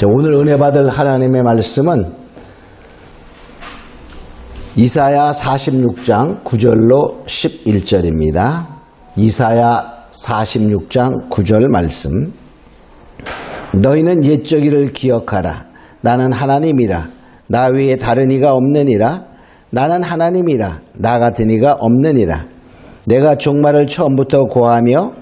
오늘 은혜 받을 하나님의 말씀은 이사야 46장 9절로 11절입니다. 이사야 46장 9절 말씀. 너희는 옛적 일을 기억하라. 나는 하나님이라. 나 외에 다른 이가 없느니라. 나는 하나님이라. 나 같은 이가 없느니라. 내가 종말을 처음부터 고하며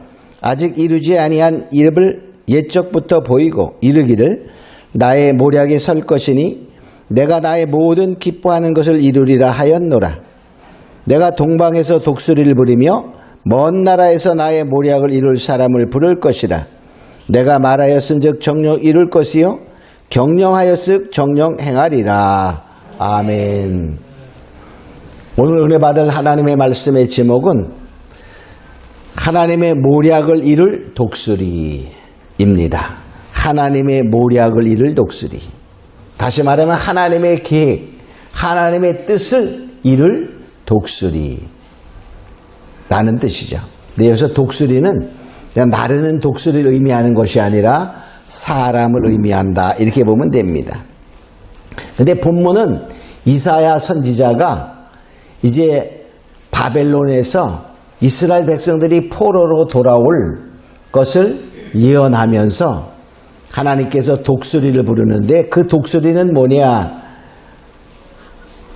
아직 이루지 아니한 일을 옛적부터 보이고 이르기를 나의 모략에 설 것이니 내가 나의 모든 기뻐하는 것을 이루리라 하였노라. 내가 동방에서 독수리를 부리며 먼 나라에서 나의 모략을 이룰 사람을 부를 것이라. 내가 말하였은즉 정령 이룰 것이요 경영하였으 정령 행하리라. 아멘. 오늘 은혜 받을 하나님의 말씀의 제목은 하나님의 모략을 이룰 독수리입니다. 하나님의 모략을 이룰 독수리. 다시 말하면 하나님의 계획, 하나님의 뜻을 이룰 독수리라는 뜻이죠. 근데 여기서 독수리는 그냥 나르는 독수리를 의미하는 것이 아니라 사람을 의미한다, 이렇게 보면 됩니다. 근데 본문은 이사야 선지자가 이제 바벨론에서 이스라엘 백성들이 포로로 돌아올 것을 예언하면서 하나님께서 독수리를 부르는데 그 독수리는 뭐냐?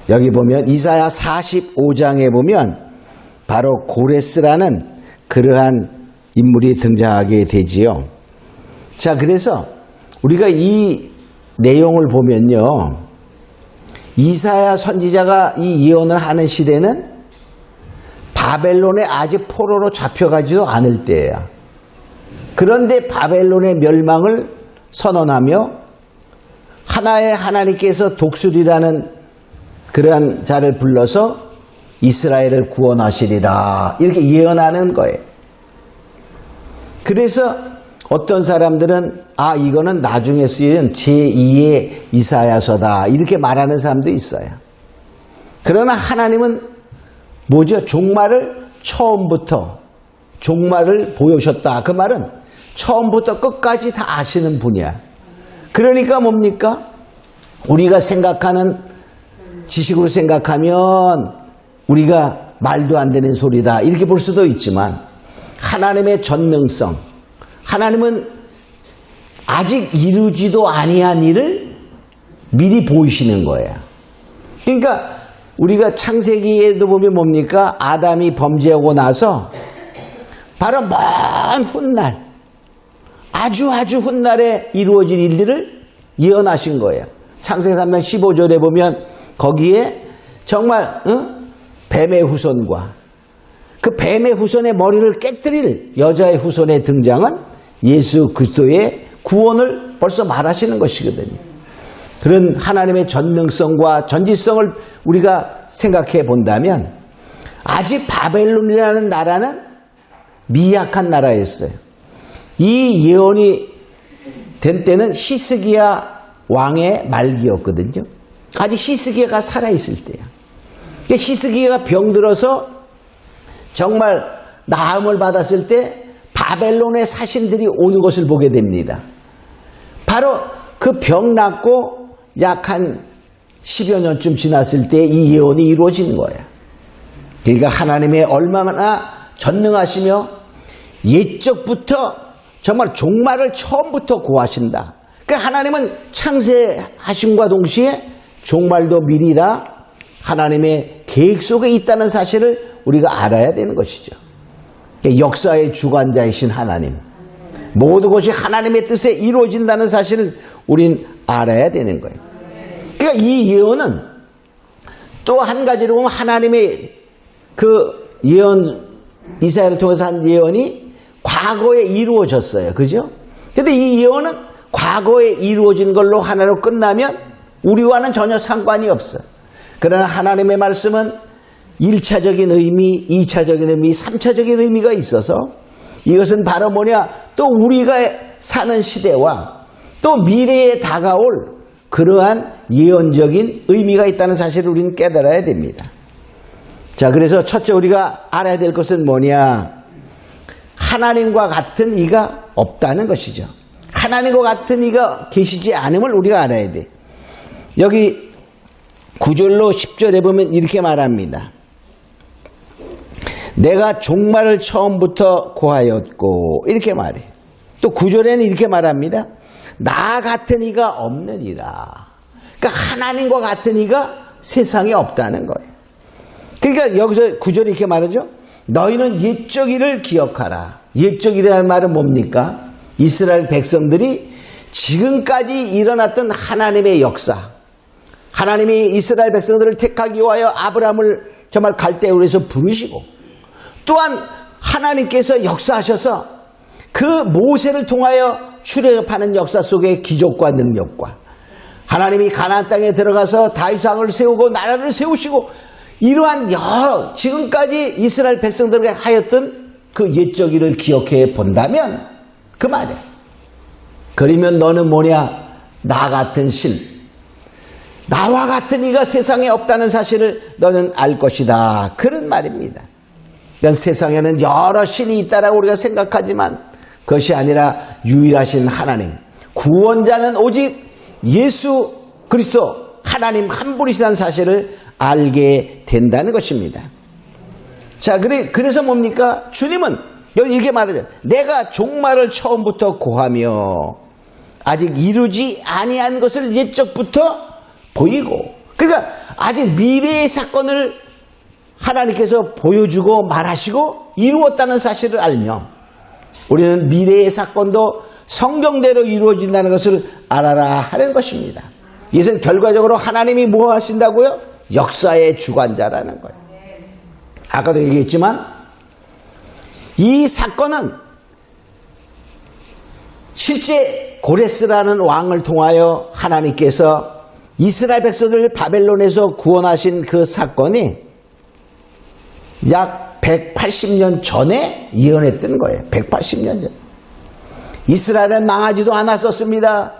여기 보면 이사야 45장에 보면 바로 고레스라는 그러한 인물이 등장하게 되지요. 자, 그래서 우리가 이 내용을 보면요, 이사야 선지자가 이 예언을 하는 시대는 바벨론에 아직 포로로 잡혀가지도 않을 때예요. 그런데 바벨론의 멸망을 선언하며 하나의 하나님께서 독수리라는 그러한 자를 불러서 이스라엘을 구원하시리라, 이렇게 예언하는 거예요. 그래서 어떤 사람들은 이거는 나중에 쓰인 제2의 이사야서다, 이렇게 말하는 사람도 있어요. 그러나 하나님은 뭐죠? 종말을 처음부터 종말을 보여주셨다. 그 말은 처음부터 끝까지 다 아시는 분이야. 그러니까 뭡니까? 우리가 생각하는, 지식으로 생각하면 우리가 말도 안 되는 소리다, 이렇게 볼 수도 있지만 하나님의 전능성, 하나님은 아직 이루지도 아니한 일을 미리 보이시는 거예요. 그러니까 우리가 창세기에도 보면 뭡니까? 아담이 범죄하고 나서 바로 먼 훗날, 아주 훗날에 이루어질 일들을 예언하신 거예요. 창세기 3장 15절에 보면 거기에 정말 뱀의 후손과 그 뱀의 후손의 머리를 깨뜨릴 여자의 후손의 등장은 예수 그리스도의 구원을 벌써 말하시는 것이거든요. 그런 하나님의 전능성과 전지성을 우리가 생각해 본다면 아직 바벨론이라는 나라는 미약한 나라였어요. 이 예언이 된 때는 히스기야 왕의 말기였거든요. 아직 히스기야가 살아있을 때야. 히스기야가 병들어서 정말 나음을 받았을 때 바벨론의 사신들이 오는 것을 보게 됩니다. 바로 그 병 낫고 약 한 10여 년쯤 지났을 때 이 예언이 이루어지는 거예요. 그러니까 하나님의 얼마나 전능하시며 옛적부터 정말 종말을 처음부터 고하신다. 그러니까 하나님은 창세하심과 동시에 종말도 미리 다 하나님의 계획 속에 있다는 사실을 우리가 알아야 되는 것이죠. 역사의 주관자이신 하나님, 모든 것이 하나님의 뜻에 이루어진다는 사실을 우린 알아야 되는 거예요. 그러니까 이 예언은 또 한 가지로 보면 하나님의 그 예언, 이사야를 통해서 한 예언이 과거에 이루어졌어요. 그죠? 근데 이 예언은 과거에 이루어진 걸로 하나로 끝나면 우리와는 전혀 상관이 없어요. 그러나 하나님의 말씀은 1차적인 의미, 2차적인 의미, 3차적인 의미가 있어서 이것은 바로 뭐냐? 또 우리가 사는 시대와 또 미래에 다가올 그러한 예언적인 의미가 있다는 사실을 우리는 깨달아야 됩니다. 자, 그래서 첫째 우리가 알아야 될 것은 뭐냐? 하나님과 같은 이가 없다는 것이죠. 하나님과 같은 이가 계시지 않음을 우리가 알아야 돼. 여기 9절로 10절에 보면 이렇게 말합니다. 내가 종말을 처음부터 고하였고 이렇게 말해. 또 9절에는 이렇게 말합니다. 나 같은 이가 없느니라. 그러니까 하나님과 같은 이가 세상에 없다는 거예요. 그러니까 여기서 9절에 이렇게 말하죠. 너희는 옛적 일을 기억하라. 옛적 일이라는 말은 뭡니까? 이스라엘 백성들이 지금까지 일어났던 하나님의 역사, 하나님이 이스라엘 백성들을 택하기 위하여 아브라함을 정말 갈대우에서 부르시고 또한 하나님께서 역사하셔서 그 모세를 통하여 출애굽하는 역사 속의 기적과 능력과 하나님이 가나안 땅에 들어가서 다윗 왕을 세우고 나라를 세우시고 이러한 여러 지금까지 이스라엘 백성들에게 하였던 그 옛적 일을 기억해 본다면 그 말이야. 그러면 너는 뭐냐? 나 같은 신, 나와 같은 이가 세상에 없다는 사실을 너는 알 것이다. 그런 말입니다. 세상에는 여러 신이 있다라고 우리가 생각하지만 그것이 아니라 유일하신 하나님, 구원자는 오직 예수 그리스도 하나님 한 분이시라는 사실을 알게 된다는 것입니다. 자, 그래서 뭡니까? 주님은 여기 이렇게 말하죠. 내가 종말을 처음부터 고하며 아직 이루지 아니한 것을 옛적부터 보이고, 그러니까 아직 미래의 사건을 하나님께서 보여주고 말하시고 이루었다는 사실을 알며 우리는 미래의 사건도 성경대로 이루어진다는 것을 알아라 하는 것입니다. 이것은 결과적으로 하나님이 뭐 하신다고요? 역사의 주관자라는 거예요. 아까도 얘기했지만 이 사건은 실제 고레스라는 왕을 통하여 하나님께서 이스라엘 백성들을 바벨론에서 구원하신 그 사건이 약 180년 전에 예언했던 거예요. 180년 전. 이스라엘은 망하지도 않았었습니다.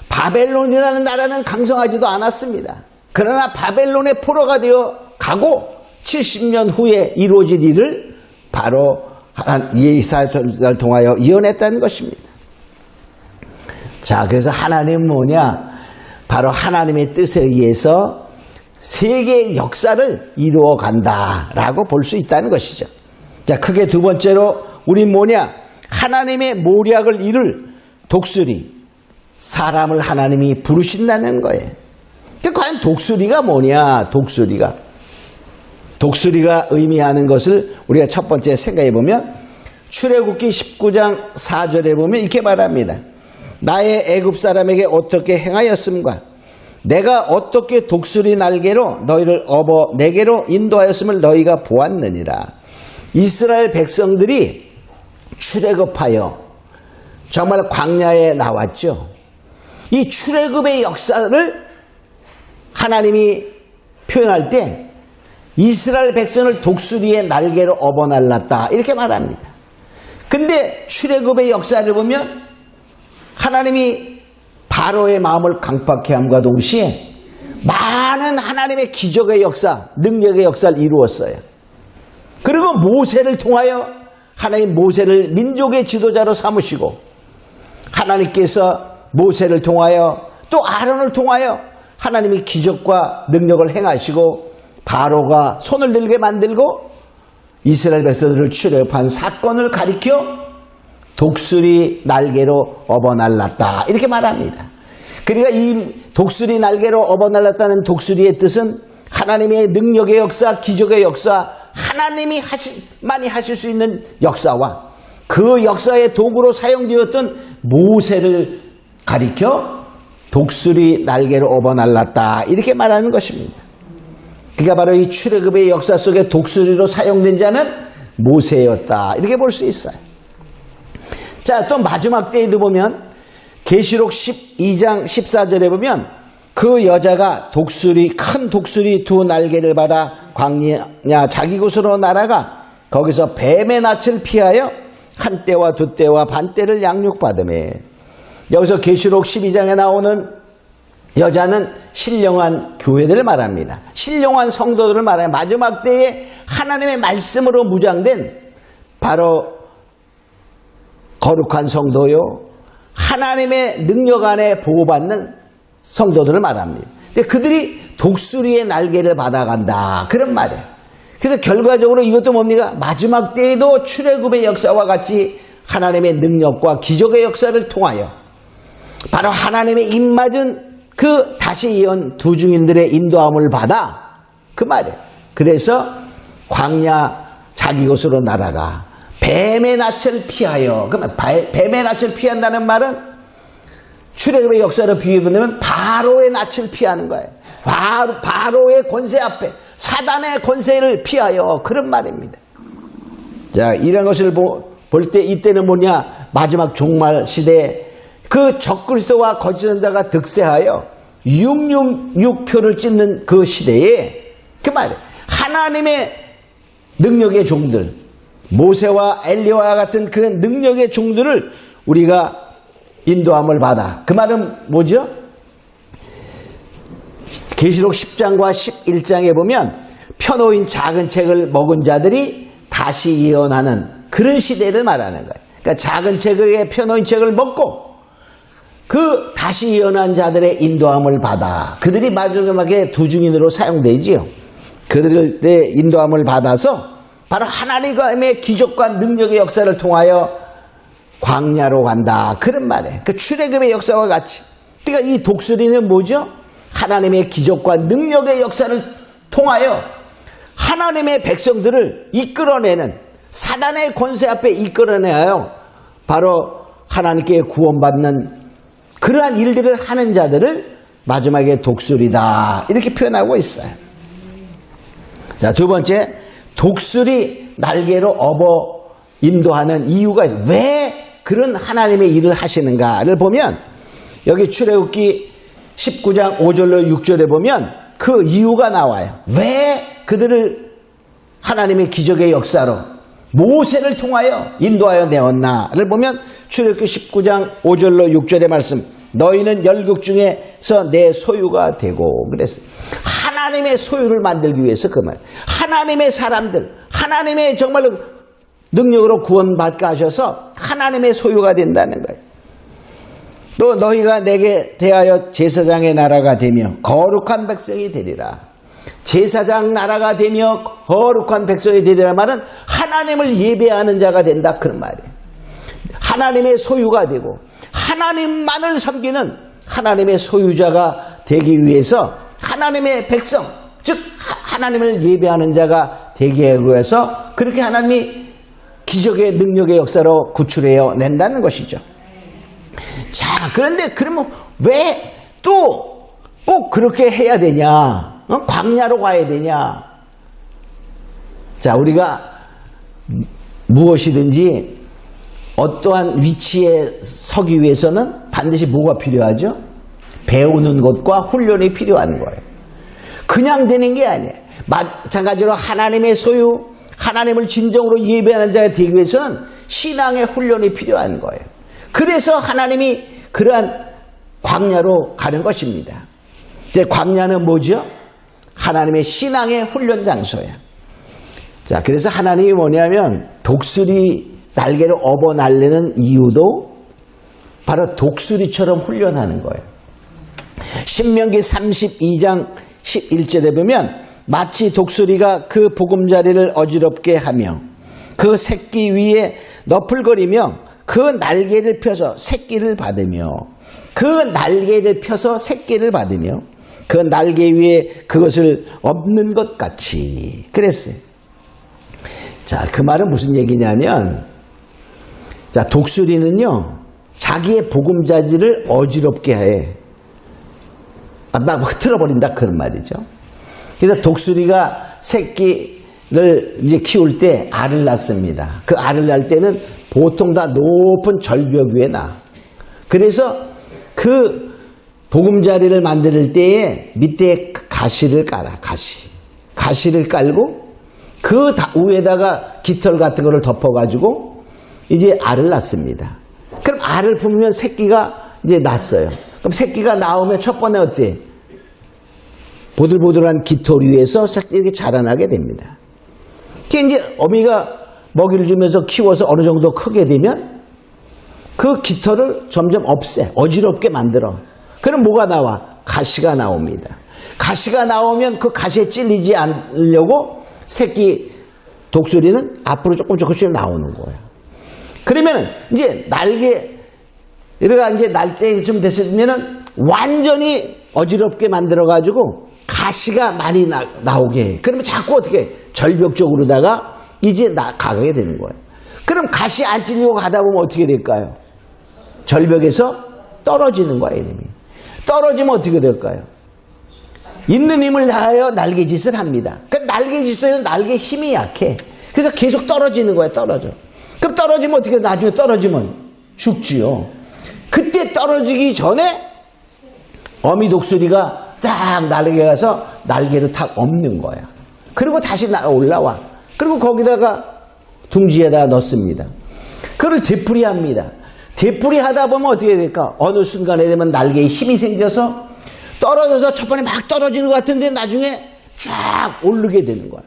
바벨론이라는 나라는 강성하지도 않았습니다. 그러나 바벨론의 포로가 되어 가고 70년 후에 이루어질 일을 바로 이사야를 통하여 예언했다는 것입니다. 자, 그래서 하나님은 뭐냐? 바로 하나님의 뜻에 의해서 세계의 역사를 이루어 간다라고 볼 수 있다는 것이죠. 자, 크게 두 번째로 우리 뭐냐? 하나님의 모략을 이룰 독수리, 사람을 하나님이 부르신다는 거예요. 과연 독수리가 뭐냐? 독수리가 의미하는 것을 우리가 첫 번째 생각해 보면 출애굽기 19장 4절에 보면 이렇게 말합니다. 나의 애굽 사람에게 어떻게 행하였음과 내가 어떻게 독수리 날개로 너희를 업어 내게로 인도하였음을 너희가 보았느니라. 이스라엘 백성들이 출애굽하여 정말 광야에 나왔죠. 이 출애굽의 역사를 하나님이 표현할 때 이스라엘 백성을 독수리의 날개로 업어 날랐다 이렇게 말합니다. 근데 출애굽의 역사를 보면 하나님이 바로의 마음을 강팍해 함과 동시에 많은 하나님의 기적의 역사, 능력의 역사를 이루었어요. 그리고 모세를 통하여 하나님 모세를 민족의 지도자로 삼으시고 하나님께서 모세를 통하여 또 아론을 통하여 하나님이 기적과 능력을 행하시고 바로가 손을 들게 만들고 이스라엘 백성들을 출애굽한 사건을 가리켜 독수리 날개로 업어날랐다 이렇게 말합니다. 그러니까 이 독수리 날개로 업어날랐다는 독수리의 뜻은 하나님의 능력의 역사, 기적의 역사, 하나님이 많이 하실 수 있는 역사와 그 역사의 도구로 사용되었던 모세를 가리켜 독수리 날개로 업어날랐다 이렇게 말하는 것입니다. 그러니까 바로 이 출애굽의 역사 속에 독수리로 사용된 자는 모세였다 이렇게 볼 수 있어요. 자, 또 마지막 때에도 보면 계시록 12장 14절에 보면 그 여자가 큰 독수리 두 날개를 받아 광야 자기 곳으로 날아가 거기서 뱀의 낯을 피하여 한 떼와 두 떼와 반 떼를 양육받으매. 여기서 계시록 12장에 나오는 여자는 신령한 교회들을 말합니다. 신령한 성도들을 말해요. 마지막 때에 하나님의 말씀으로 무장된 바로 거룩한 성도요, 하나님의 능력 안에 보호받는 성도들을 말합니다. 근데 그들이 독수리의 날개를 받아간다. 그런 말이에요. 그래서 결과적으로 이것도 뭡니까? 마지막 때에도 출애굽의 역사와 같이 하나님의 능력과 기적의 역사를 통하여 바로 하나님의 입맞은 그 다시 예언 두 증인들의 인도함을 받아 그 말이에요. 그래서 광야 자기 곳으로 날아가 뱀의 낯을 피하여, 그러면 뱀의 낯을 피한다는 말은 출애굽의 역사로 비유해보면 바로의 낯을 피하는 거예요. 바로의 권세 앞에 사단의 권세를 피하여 그런 말입니다. 자, 이런 것을 볼 때 이때는 뭐냐? 마지막 종말 시대에 그 적그리스도와 거짓 선자가 득세하여 666표를 찍는 그 시대에 그 말이에요. 하나님의 능력의 종들, 모세와 엘리야와 같은 그 능력의 종들을 우리가 인도함을 받아. 그 말은 뭐죠? 계시록 10장과 11장에 보면 펴놓인 작은 책을 먹은 자들이 다시 예언하는 그런 시대를 말하는 거예요. 그러니까 작은 책에 펴놓인 책을 먹고 그 다시 예언한 자들의 인도함을 받아. 그들이 마지막에 두 증인으로 사용되지요. 그들의 인도함을 받아서 바로 하나님의 기적과 능력의 역사를 통하여 광야로 간다. 그런 말이에요. 그 출애굽의 역사와 같이. 그러니까 이 독수리는 뭐죠? 하나님의 기적과 능력의 역사를 통하여 하나님의 백성들을 이끌어내는 사단의 권세 앞에 이끌어내어 바로 하나님께 구원받는 그러한 일들을 하는 자들을 마지막에 독수리다 이렇게 표현하고 있어요. 자, 두 번째, 독수리 날개로 업어 인도하는 이유가 있어요. 왜 그런 하나님의 일을 하시는가를 보면 여기 출애굽기 19장 5절로 6절에 보면 그 이유가 나와요. 왜 그들을 하나님의 기적의 역사로 모세를 통하여 인도하여 내었나를 보면 출애굽기 19장 5절로 6절의 말씀, 너희는 열국 중에서 내 소유가 되고 그랬어요. 하나님의 소유를 만들기 위해서 그 말. 하나님의 사람들, 하나님의 정말로 능력으로 구원받게 하셔서 하나님의 소유가 된다는 거예요. 또 너희가 내게 대하여 제사장의 나라가 되며 거룩한 백성이 되리라. 제사장 나라가 되며 거룩한 백성이 되리라 말은 하나님을 예배하는 자가 된다 그런 말이에요. 하나님의 소유가 되고 하나님만을 섬기는 하나님의 소유자가 되기 위해서 하나님의 백성, 즉 하나님을 예배하는 자가 되기 위해서 그렇게 하나님이 기적의 능력의 역사로 구출해어 낸다는 것이죠. 자, 그런데 그러면 왜 또 꼭 그렇게 해야 되냐? 광야로 가야 되냐? 자, 우리가 무엇이든지 어떠한 위치에 서기 위해서는 반드시 뭐가 필요하죠? 배우는 것과 훈련이 필요한 거예요. 그냥 되는 게 아니에요. 마찬가지로 하나님의 소유, 하나님을 진정으로 예배하는 자가 되기 위해서는 신앙의 훈련이 필요한 거예요. 그래서 하나님이 그러한 광야로 가는 것입니다. 이제 광야는 뭐죠? 하나님의 신앙의 훈련 장소예요. 자, 그래서 하나님이 뭐냐면 독수리 날개를 업어 날리는 이유도 바로 독수리처럼 훈련하는 거예요. 신명기 32장 11절에 보면 마치 독수리가 그 보금자리를 어지럽게 하며 그 새끼 위에 너풀거리며 그 날개를 펴서 새끼를 받으며 그 날개를 펴서 새끼를 받으며 그 날개 위에 그것을 엎는 것 같이 그랬어요. 자, 그 말은 무슨 얘기냐면 자, 독수리는요 자기의 보금자리를 어지럽게 해 막 흐트러버린다 그런 말이죠. 그래서 독수리가 새끼를 이제 키울 때 알을 낳습니다. 그 알을 낳을 때는 보통 다 높은 절벽 위에 낳아. 그래서 그 보금자리를 만들 때에 밑에 가시를 깔아. 가시를 깔고 그 위에다가 깃털 같은 거를 덮어가지고 이제 알을 낳습니다. 그럼 알을 품으면 새끼가 이제 낳았어요. 그럼 새끼가 나오면 첫 번째 어때? 보들보들한 깃털 위에서 새끼가 이렇게 자라나게 됩니다. 그게 이제 어미가 먹이를 주면서 키워서 어느 정도 크게 되면 그 깃털을 점점 없애, 어지럽게 만들어. 그럼 뭐가 나와? 가시가 나옵니다. 가시가 나오면 그 가시에 찔리지 않으려고 새끼 독수리는 앞으로 조금씩 나오는 거예요. 그러면은 이제 날개가 이제 날 때 좀 됐으면은 완전히 어지럽게 만들어가지고 가시가 많이 나오게 해. 그러면 자꾸 어떻게 절벽적으로다가 이제 가게 되는 거예요. 그럼 가시 안 찔리고 가다 보면 어떻게 될까요? 절벽에서 떨어지는 거예요, 이놈이. 떨어지면 어떻게 될까요? 있는 힘을 다하여 날개짓을 합니다. 그 날개짓에서 날개 힘이 약해. 그래서 계속 떨어지는 거예요, 떨어져. 그럼 떨어지면 어떻게, 나중에 떨어지면 죽지요. 그때 떨어지기 전에 어미 독수리가 쫙 날개 가서 날개를 탁 엎는 거야. 그리고 다시 올라와. 그리고 거기다가 둥지에다 넣습니다. 그걸 되풀이합니다. 되풀이하다 보면 어떻게 될까? 어느 순간에 되면 날개에 힘이 생겨서 떨어져서 첫 번에 막 떨어지는 것 같은데 나중에 쫙 오르게 되는 거야.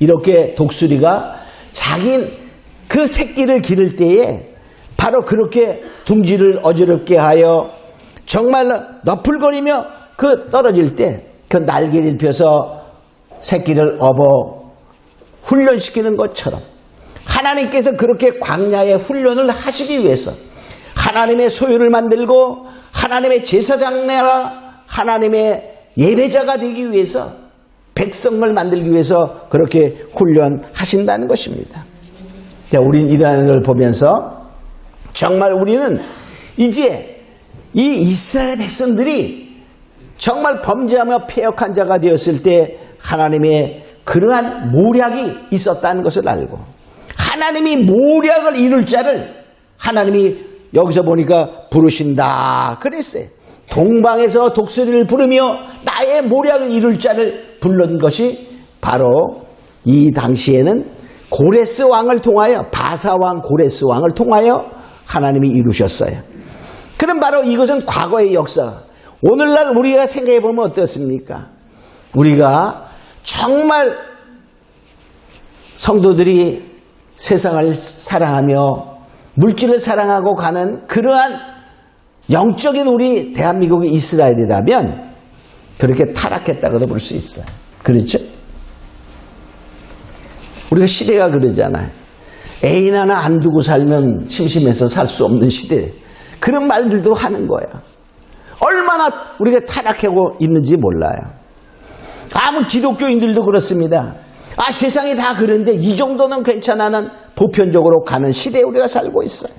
이렇게 독수리가 자기 그 새끼를 기를 때에 바로 그렇게 둥지를 어지럽게 하여 정말로 너풀거리며 그 떨어질 때 그 날개를 펴서 새끼를 업어 훈련시키는 것처럼 하나님께서 그렇게 광야의 훈련을 하시기 위해서 하나님의 소유를 만들고 하나님의 제사장내라 하나님의 예배자가 되기 위해서 백성을 만들기 위해서 그렇게 훈련하신다는 것입니다. 자, 우린 이러한 걸 보면서 정말 우리는 이제 이 이스라엘 백성들이 정말 범죄하며 패역한 자가 되었을 때 하나님의 그러한 모략이 있었다는 것을 알고 하나님이 모략을 이룰 자를 하나님이 여기서 보니까 부르신다 그랬어요. 동방에서 독수리를 부르며 나의 모략을 이룰 자를 부른 것이 바로 이 당시에는 고레스 왕을 통하여 바사 왕 고레스 왕을 통하여 하나님이 이루셨어요. 그럼 바로 이것은 과거의 역사. 오늘날 우리가 생각해 보면 어떻습니까? 우리가 정말 성도들이 세상을 사랑하며 물질을 사랑하고 가는 그러한 영적인 우리 대한민국의 이스라엘이라면 그렇게 타락했다고도 볼 수 있어요. 그렇죠? 우리가 시대가 그러잖아요. 애인 하나 안 두고 살면 심심해서 살 수 없는 시대. 그런 말들도 하는 거야. 얼마나 우리가 타락하고 있는지 몰라요. 아무 기독교인들도 그렇습니다. 아, 세상이 다 그런데 이 정도는 괜찮아는 보편적으로 가는 시대에 우리가 살고 있어요.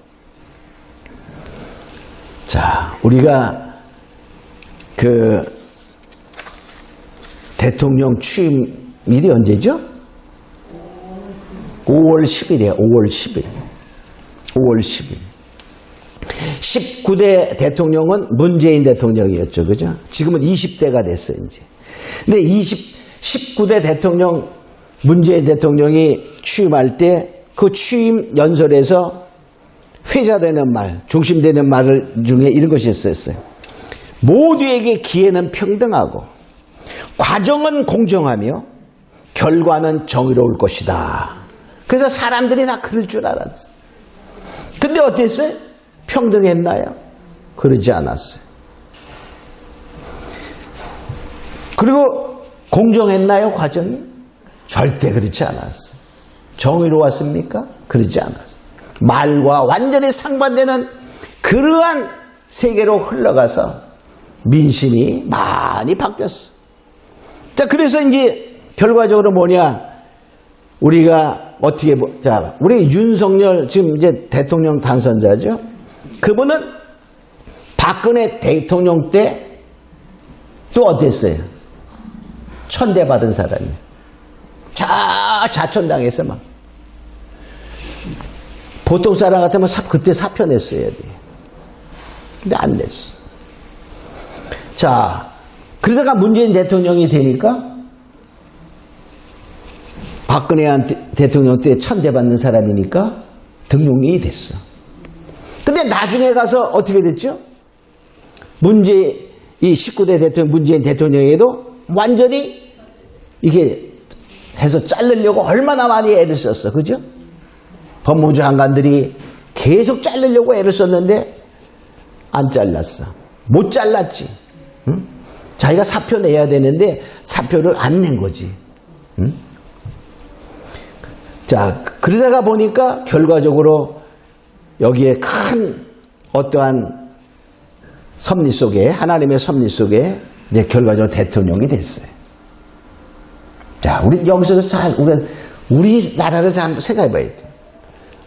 자, 우리가 그 대통령 취임일이 언제죠? 5월 10일이에요. 5월 10일. 5월 10일. 19대 대통령은 문재인 대통령이었죠. 그죠? 지금은 20대가 됐어요, 이제. 근데 19대 대통령, 문재인 대통령이 취임할 때 그 취임 연설에서 회자되는 말, 중심되는 말 중에 이런 것이 있었어요. 모두에게 기회는 평등하고 과정은 공정하며 결과는 정의로울 것이다. 그래서 사람들이 다 그럴 줄 알았어. 근데 어땠어요? 평등했나요? 그러지 않았어요. 그리고 공정했나요? 과정이? 절대 그렇지 않았어요. 정의로웠습니까? 그러지 않았어요. 말과 완전히 상반되는 그러한 세계로 흘러가서 민심이 많이 바뀌었어. 자, 그래서 이제 결과적으로 뭐냐? 우리가 어떻게, 자, 우리 윤석열 지금 이제 대통령 당선자죠? 그분은 박근혜 대통령 때 또 어땠어요? 천대받은 사람이에요. 자천당해서 막. 보통 사람 같으면 그때 사표 냈어야 돼. 근데 안 냈어. 자, 그러다가 문재인 대통령이 되니까 박근혜 대통령 때 천대받는 사람이니까 등록이 됐어. 근데 나중에 가서 어떻게 됐죠? 이 19대 대통령, 문재인 대통령에도 완전히 이게 해서 자르려고 얼마나 많이 애를 썼어. 그죠? 법무부 장관들이 계속 자르려고 애를 썼는데 안 잘랐어. 못 잘랐지. 응? 자기가 사표 내야 되는데 사표를 안 낸 거지. 응? 자, 그러다가 보니까 결과적으로 여기에 큰 어떠한 섭리 속에, 하나님의 섭리 속에 이제 결과적으로 대통령이 됐어요. 자, 우리 여기서 잘 우리 나라를 잘 생각해 봐야 돼.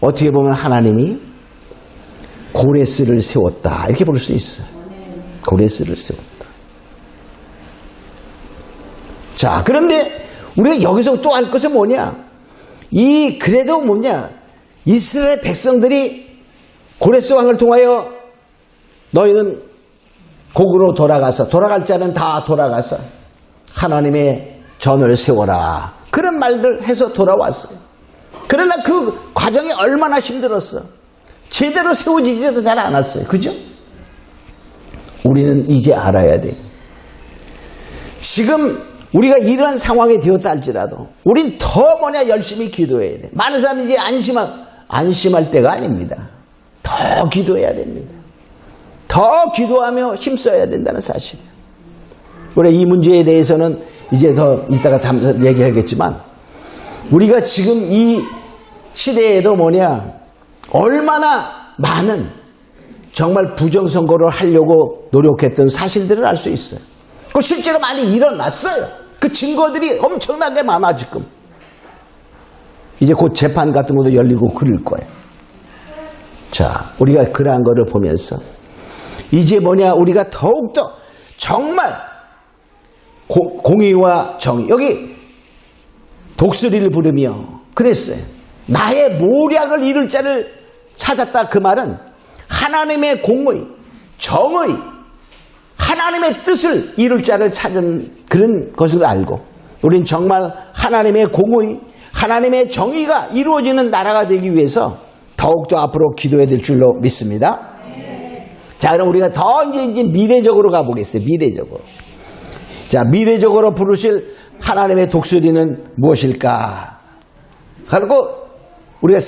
어떻게 보면 하나님이 고레스를 세웠다 이렇게 볼 수 있어요. 고레스를 세웠다. 자, 그런데 우리가 여기서 또 알 것은 뭐냐? 그래도 뭐냐? 이스라엘 백성들이 고레스 왕을 통하여 너희는 곡으로 돌아갈 자는 다 돌아가서 하나님의 전을 세워라. 그런 말들 해서 돌아왔어요. 그러나 그 과정이 얼마나 힘들었어. 제대로 세워지지도 잘 않았어요. 그죠? 우리는 이제 알아야 돼. 지금 우리가 이러한 상황이 되었다 할지라도 우린 더 열심히 기도해야 돼. 많은 사람이 이제 안심할 때가 아닙니다. 더 기도해야 됩니다. 더 기도하며 힘써야 된다는 사실이에요. 우리 이 문제에 대해서는 이제 더 이따가 잠깐 얘기하겠지만 우리가 지금 이 시대에도 얼마나 많은 정말 부정선거를 하려고 노력했던 사실들을 알 수 있어요. 그 실제로 많이 일어났어요. 그 증거들이 엄청나게 많아 지금. 이제 곧 재판 같은 것도 열리고 그럴 거예요. 자, 우리가 그러한 거를 보면서 이제 우리가 더욱더 정말 공의와 정의, 여기 독수리를 부르며 그랬어요. 나의 모략을 이룰 자를 찾았다. 그 말은 하나님의 공의, 정의, 하나님의 뜻을 이룰 자를 찾은 그런 것을 알고 우린 정말 하나님의 공의, 하나님의 정의가 이루어지는 나라가 되기 위해서 더욱더 앞으로 기도해야 될 줄로 믿습니다. 자, 그럼 우리가 더 이제 미래적으로 가보겠어요. 미래적으로. 자, 미래적으로 부르실 하나님의 독수리는 무엇일까? 그리고 우리가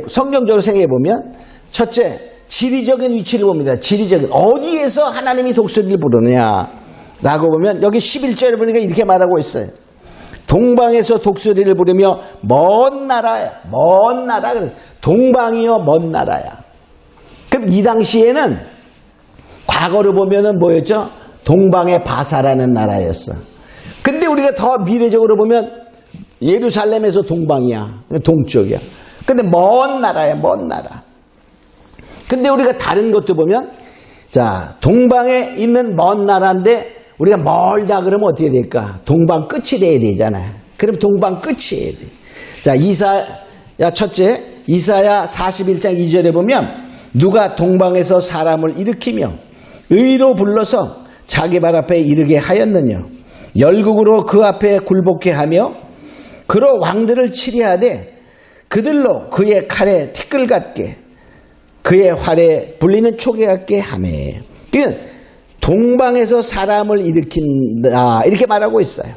성경적으로 생각해 보면 첫째, 지리적인 위치를 봅니다. 지리적인 어디에서 하나님이 독수리를 부르느냐라고 보면 여기 11절에 보니까 이렇게 말하고 있어요. 동방에서 독수리를 부르며 먼 나라야. 먼 나라. 동방이요 먼 나라야. 그럼 이 당시에는 과거를 보면은 뭐였죠? 동방의 바사라는 나라였어. 근데 우리가 더 미래적으로 보면 예루살렘에서 동방이야. 동쪽이야. 근데 먼 나라야, 먼 나라. 근데 우리가 다른 것도 보면 자, 동방에 있는 먼 나라인데 우리가 멀다 그러면 어떻게 될까? 동방 끝이 돼야 되잖아요. 그럼 동방 끝이에요. 자, 첫째, 이사야 41장 2절에 보면 누가 동방에서 사람을 일으키며 의로 불러서 자기 발 앞에 이르게 하였느냐? 열국으로 그 앞에 굴복케 하며 그로 왕들을 치리하되 그들로 그의 칼에 티끌 같게 그의 활에 불리는 초계 같게 하매. 그러니까 동방에서 사람을 일으킨다 이렇게 말하고 있어요.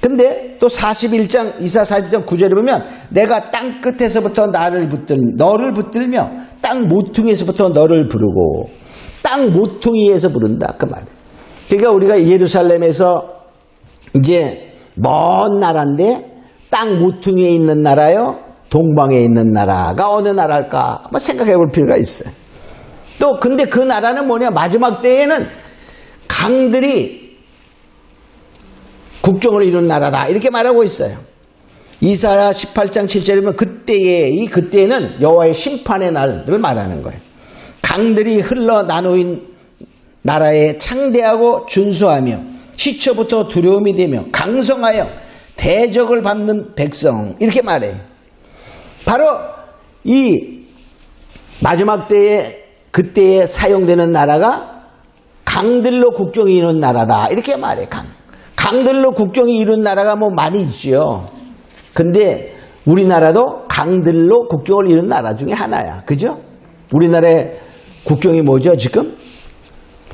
근데 또 이사 41장 9절에 보면 내가 땅 끝에서부터 너를 붙들며 땅 모퉁이에서부터 너를 부르고 땅 모퉁이에서 부른다 그 말이에요. 그러니까 우리가 예루살렘에서 이제 먼 나라인데 땅 모퉁이에 있는 나라요, 동방에 있는 나라가 어느 나라일까 한번 생각해 볼 필요가 있어요. 또 근데 그 나라는 마지막 때에는 강들이 국정을 이룬 나라다 이렇게 말하고 있어요. 이사야 18장 7절이면 그때에는 여호와의 심판의 날을 말하는 거예요. 강들이 흘러 나누인 나라에 창대하고 준수하며 시초부터 두려움이 되며 강성하여 대적을 받는 백성 이렇게 말해요. 바로 이 마지막 때에 그때에 사용되는 나라가 강들로 국정이 이룬 나라다 이렇게 말해요. 강들로 국정이 이룬 나라가 많이 있죠. 근데 우리나라도 강들로 국정을 이룬 나라 중에 하나야. 그죠? 우리나라의 국경이 뭐죠 지금?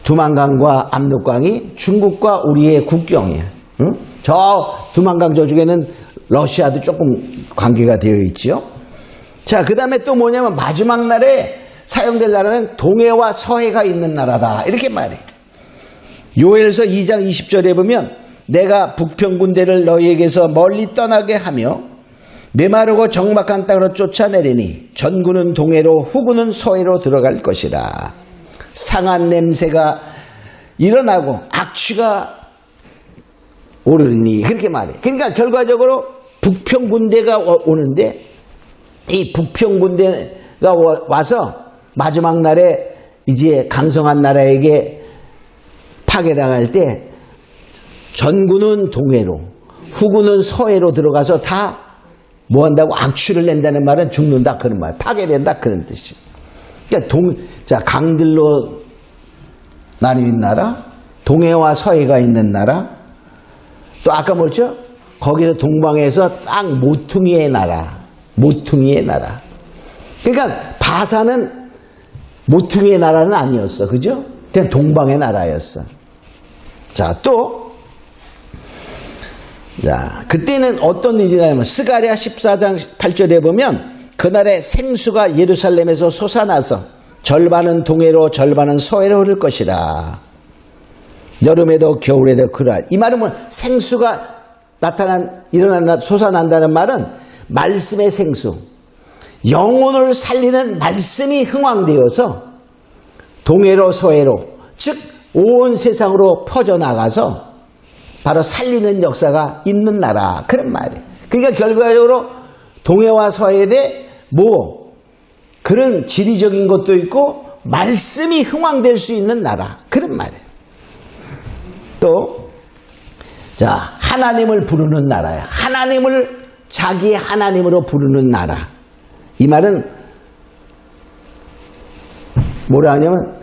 두만강과 압록강이 중국과 우리의 국경이야. 응? 저 두만강 저쪽에는 러시아도 조금 관계가 되어 있죠. 자, 그 다음에 또 뭐냐면 마지막 날에 사용될 나라는 동해와 서해가 있는 나라다. 이렇게 말해. 요엘서 2장 20절에 보면 내가 북평 군대를 너희에게서 멀리 떠나게 하며 메마르고 적막한 땅으로 쫓아내리니 전구는 동해로 후구는 서해로 들어갈 것이라. 상한 냄새가 일어나고 악취가 오르니 그렇게 말해. 그러니까 결과적으로 북평 군대가 오는데 이 북평 군대가 와서 마지막 날에 이제 강성한 나라에게 파괴당할 때 전구는 동해로 후구는 서해로 들어가서 다 뭐 한다고 악취를 낸다는 말은 죽는다 그런 말, 파괴된다 그런 뜻이에요. 그러니까 자, 강들로 나뉘는 나라, 동해와 서해가 있는 나라, 또 아까 뭐였죠? 거기서 동방에서 딱 모퉁이의 나라, 모퉁이의 나라. 그러니까 바사는 모퉁이의 나라는 아니었어, 그죠? 그냥 동방의 나라였어. 자, 또 자, 그때는 어떤 일이냐면 스가랴 14장 8절에 보면 그날에 생수가 예루살렘에서 솟아나서 절반은 동해로 절반은 서해로 흐를 것이라. 여름에도 겨울에도 그러하. 이 말은 뭐 생수가 솟아난다는 말은 말씀의 생수, 영혼을 살리는 말씀이 흥황되어서 동해로 서해로, 즉 온 세상으로 퍼져나가서 바로 살리는 역사가 있는 나라, 그런 말이에요. 그러니까 결과적으로 동해와 서해에 대해 뭐 그런 지리적인 것도 있고 말씀이 흥황될 수 있는 나라, 그런 말이에요. 또 자, 하나님을 부르는 나라야. 하나님을 자기의 하나님으로 부르는 나라. 이 말은 뭐라 하냐면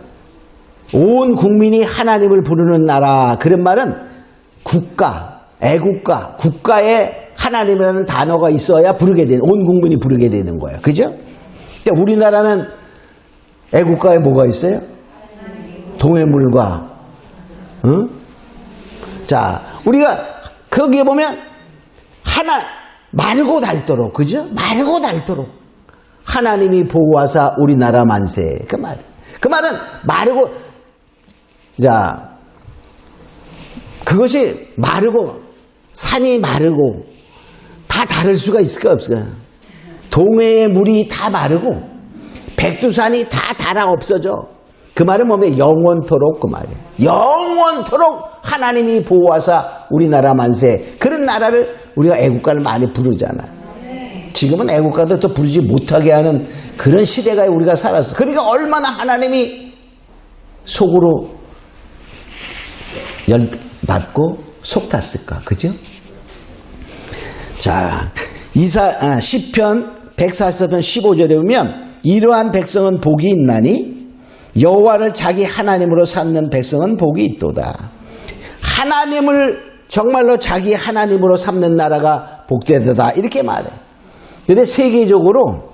온 국민이 하나님을 부르는 나라, 그런 말은 국가, 애국가, 국가에 하나님이라는 단어가 있어야 부르게 되는, 온 국민이 부르게 되는 거예요. 그죠? 그러니까 우리나라는 애국가에 뭐가 있어요? 동해물과, 응? 자, 우리가 거기에 보면 하나, 마르고 닳도록, 그죠? 마르고 닳도록 하나님이 보호하사 우리나라 만세. 그 말. 그 말은 마르고, 자, 그것이 마르고, 산이 마르고, 다 다를 수가 있을까, 없을까? 동해의 물이 다 마르고, 백두산이 다 닳아 없어져. 그 말은 뭐면 영원토록, 그 말이에요. 영원토록 하나님이 보호하사 우리나라 만세. 그런 나라를 우리가 애국가를 많이 부르잖아요. 지금은 애국가도 또 부르지 못하게 하는 그런 시대가 우리가 살았어. 그러니까 얼마나 하나님이 속으로 열받고 속 탔을까, 그죠? 자, 시편 144편 15절에 보면 이러한 백성은 복이 있나니 여호와를 자기 하나님으로 삼는 백성은 복이 있도다. 하나님을 정말로 자기 하나님으로 삼는 나라가 복되도다, 이렇게 말해. 그런데 세계적으로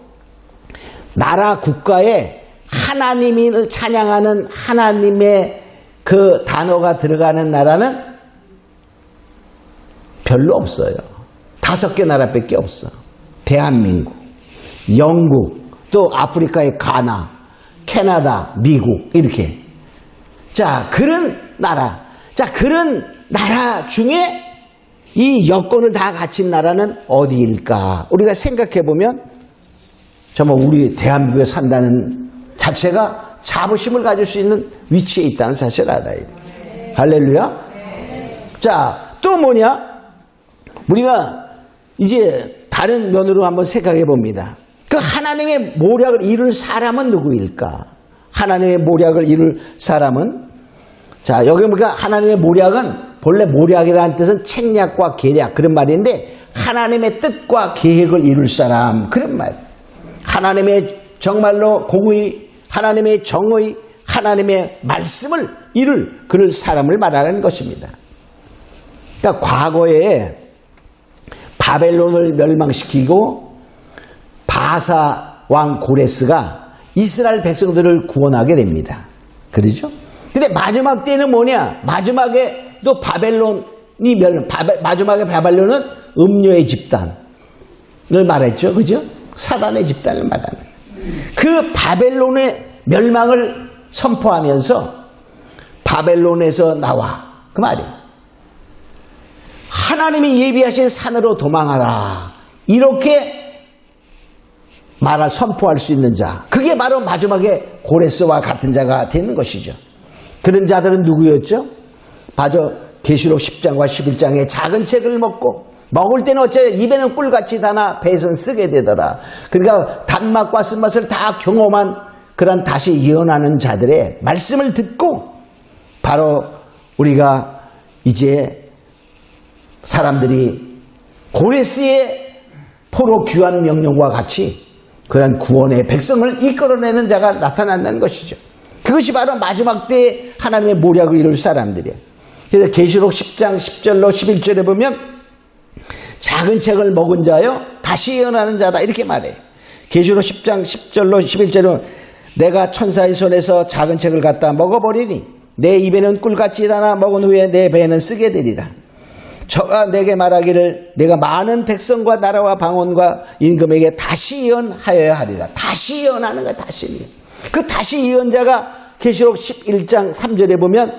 나라 국가에 하나님을 찬양하는 하나님의 그 단어가 들어가는 나라는 별로 없어요. 5개 나라밖에 없어. 대한민국, 영국, 또 아프리카의 가나, 캐나다, 미국, 이렇게. 자, 그런 나라. 자, 그런 나라 중에 이 여건을 다 갖춘 나라는 어디일까? 우리가 생각해 보면 정말 우리 대한민국에 산다는 자체가 자부심을 가질 수 있는 위치에 있다는 사실을 알아야 돼. 할렐루야. 자, 또 뭐냐? 우리가 이제 다른 면으로 한번 생각해 봅니다. 그 하나님의 모략을 이룰 사람은 누구일까? 하나님의 모략을 이룰 사람은, 자, 여기 보니까 하나님의 모략은 본래 모략이라는 뜻은 책략과 계략, 그런 말인데 하나님의 뜻과 계획을 이룰 사람, 그런 말. 하나님의 정말로 공의, 하나님의 정의, 하나님의 말씀을 이룰 그럴 사람을 말하는 것입니다. 그러니까 과거에 바벨론을 멸망시키고 바사 왕 고레스가 이스라엘 백성들을 구원하게 됩니다. 그렇죠? 근데 마지막 때는 뭐냐? 마지막에 또 마지막에 바벨론은 음료의 집단을 말했죠. 그죠? 사단의 집단을 말하는. 그 그 바벨론의 멸망을 선포하면서 바벨론에서 나와 그 말이에요. 하나님이 예비하신 산으로 도망하라 이렇게 말을 선포할 수 있는 자, 그게 바로 마지막에 고레스와 같은 자가 되는 것이죠. 그런 자들은 누구였죠? 바로 계시록 10장과 11장의 작은 책을 먹을 때는 어째 입에는 꿀같이 다나 배에서는 쓰게 되더라. 그러니까 단맛과 쓴맛을 다 경험한 그런 다시 예언하는 자들의 말씀을 듣고 바로 우리가 이제 사람들이 고레스의 포로 귀환 명령과 같이 그런 구원의 백성을 이끌어내는 자가 나타난다는 것이죠. 그것이 바로 마지막 때에 하나님의 모략을 이룰 사람들이에요. 그래서 계시록 10장 10절로 11절에 보면 작은 책을 먹은 자여 다시 예언하는 자다 이렇게 말해요. 계시록 10장 10절로 11절은 내가 천사의 손에서 작은 책을 갖다 먹어버리니 내 입에는 꿀같이 다나 먹은 후에 내 배에는 쓰게 되리라. 저가 내게 말하기를 내가 많은 백성과 나라와 방언과 임금에게 다시 예언하여야 하리라. 다시 예언하는 거야. 다시. 그 다시 예언자가 계시록 11장 3절에 보면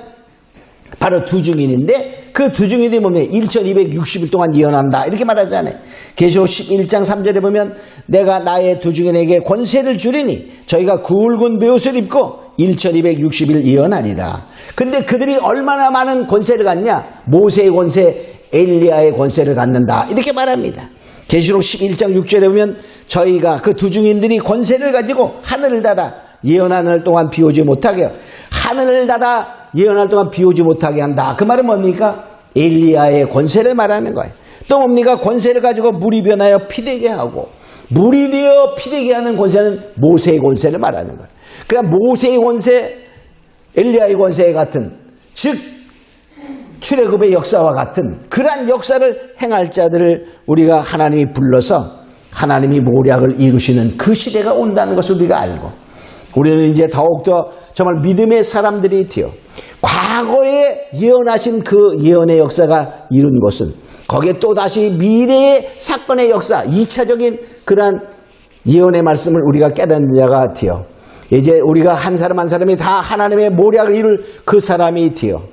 바로 두 증인인데 그 두 증인이 보면 1260일 동안 예언한다 이렇게 말하잖아요. 계시록 11장 3절에 보면 내가 나의 두 증인에게 권세를 주리니 저희가 굵은 베옷을 입고 1260일 예언하리라. 근데 그들이 얼마나 많은 권세를 갖냐? 모세의 권세, 엘리야의 권세를 갖는다 이렇게 말합니다. 계시록 11장 6절에 보면 저희가 그 두 증인들이 권세를 가지고 하늘을 닫아 예언하는 동안 비오지 못하게 하늘을 닫아 예언할 동안 비오지 못하게 한다. 그 말은 뭡니까? 엘리야의 권세를 말하는 거예요. 또 뭡니까? 권세를 가지고 물이 변하여 피되게 하고 물이 되어 피되게 하는 권세는 모세의 권세를 말하는 거예요. 그러니까 모세의 권세, 엘리야의 권세 같은 즉 출애굽의 역사와 같은 그러한 역사를 행할 자들을 우리가 하나님이 불러서 하나님이 모략을 이루시는 그 시대가 온다는 것을 우리가 알고 우리는 이제 더욱더 정말 믿음의 사람들이 되어 과거에 예언하신 그 예언의 역사가 이룬 것은 거기에 또다시 미래의 사건의 역사 2차적인 그러한 예언의 말씀을 우리가 깨닫는 자가 되어 이제 우리가 한 사람 한 사람이 다 하나님의 모략을 이룰 그 사람이 되어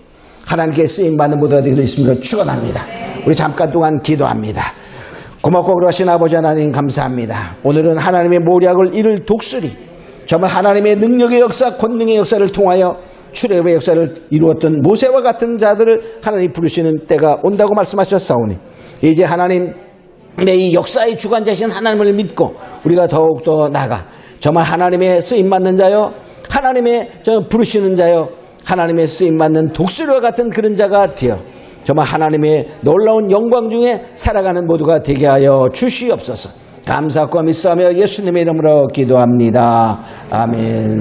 하나님께 쓰임받는 모두가 되기를 있음으로 축원합니다. 우리 잠깐 동안 기도합니다. 고맙고 그러신 아버지 하나님 감사합니다. 오늘은 하나님의 모략을 이룰 독수리 정말 하나님의 능력의 역사 권능의 역사를 통하여 출애굽의 역사를 이루었던 모세와 같은 자들을 하나님 부르시는 때가 온다고 말씀하셨사오니 이제 하나님의 이 역사의 주관자신 하나님을 믿고 우리가 더욱더 나아가 정말 하나님의 쓰임받는 자여 하나님의 부르시는 자여 하나님의 쓰임받는 독수리와 같은 그런 자가 되어 정말 하나님의 놀라운 영광 중에 살아가는 모두가 되게 하여 주시옵소서. 감사과 믿사하며 예수님의 이름으로 기도합니다. 아멘.